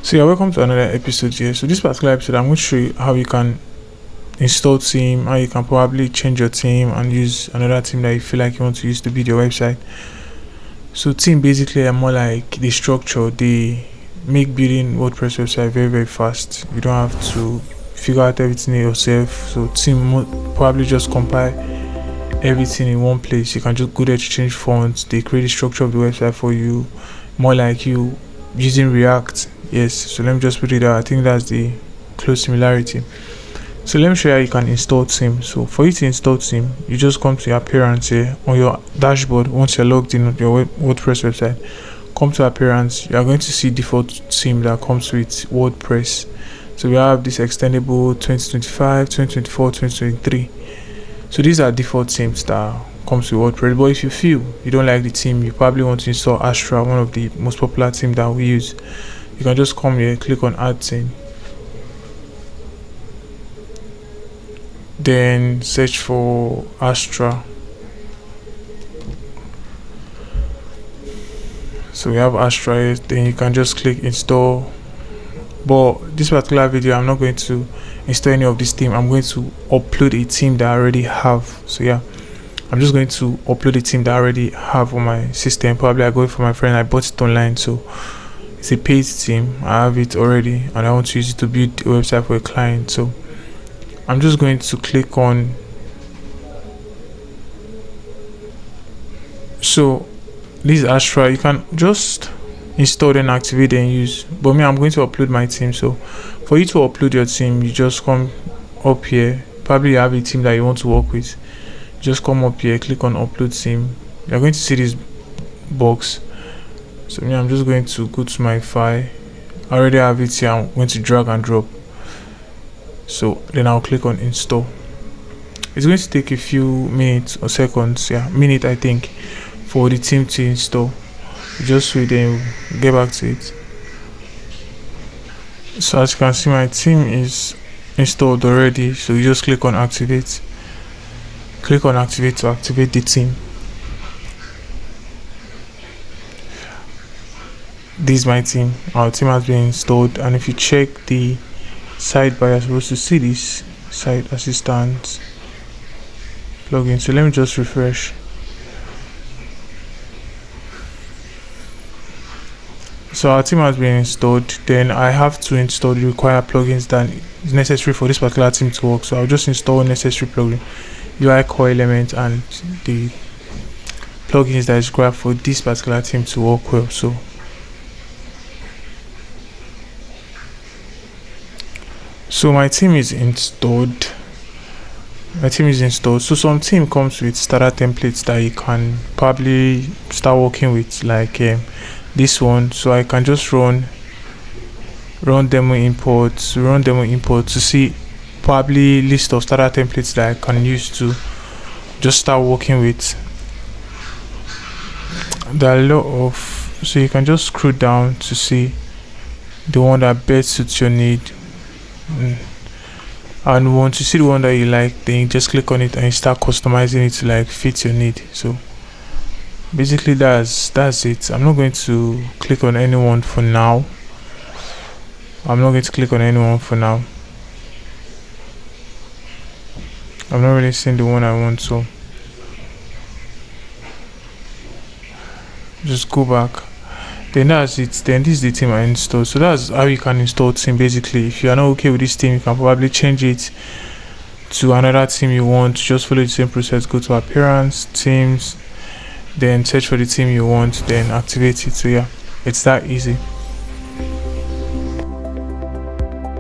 So yeah, welcome to another episode here. So this particular episode, I'm going to show you how you can install theme, how you can probably change your theme and use another theme that you feel like you want to use to build your website. So theme basically are more like the structure. They make building WordPress website very fast. You don't have to figure out everything yourself. So theme probably just compile everything in one place. You can just go there to change fonts. They create the structure of the website for you, more like you using React. Yes, so let me just put it out. I think that's the close similarity. So let me show you how you can install theme. So for you to install theme, you just come to your appearance here on your dashboard. Once you're logged in on your WordPress website, come to appearance. You are going to see default theme that comes with WordPress. So we have this extendable 2025, 2024, 2023. So these are default themes that comes with WordPress. But if you feel you don't like the theme, you probably want to install Astra, one of the most popular themes that we use. You can just come here, click on add theme, then search for Astra. So we have Astra here, then you can just click install. But this particular video, I'm not going to install any of this theme. I'm going to upload a theme that I already have. So yeah, I'm just going to upload a theme that I already have on my system. Probably I got it from my friend, I bought it online. So it's a paid theme, I have it already and I want to use it to build a website for a client. So I'm just going to click on, so this Astra, you can just install then activate and use, but me, I'm going to upload my theme. So for you to upload your theme, you just come up here. Probably you have a theme that you want to work with, just come up here, click on upload theme. You're going to see this box. So me, I'm just going to go to my file. I already have it here. I'm going to drag and drop. So then I'll click on install. It's going to take a few minutes or seconds, minute I think, for the theme to install. Just wait, then get back to it. So as you can see, my theme is installed already. So you just click on activate. Click on activate to activate the theme. This is my theme. Our theme has been installed, and if you check the sidebar, you're supposed to see this site assistant plugin. So let me just refresh. So our theme has been installed. Then I have to install the required plugins that is necessary for this particular theme to work. So I'll just install necessary plugin, UI core element, and the plugins that is required for this particular theme to work well. So my theme is installed. So some theme comes with starter templates that you can probably start working with, like this one. So I can just run demo import to see probably list of starter templates that I can use to just start working with. There are a lot of, so you can just scroll down to see the one that best suits your need. And once you see the one that you like, then you just click on it and you start customizing it to like fit your need. So basically that's it. I'm not going to click on anyone for now. I'm not really seeing the one I want, so just go back. Then that's it. Then this is the theme I installed. So that's how you can install theme. Basically, if you are not okay with this theme, you can probably change it to another theme you want. Just follow the same process. Go to appearance, themes, then search for the theme you want, then activate it. So yeah, it's that easy.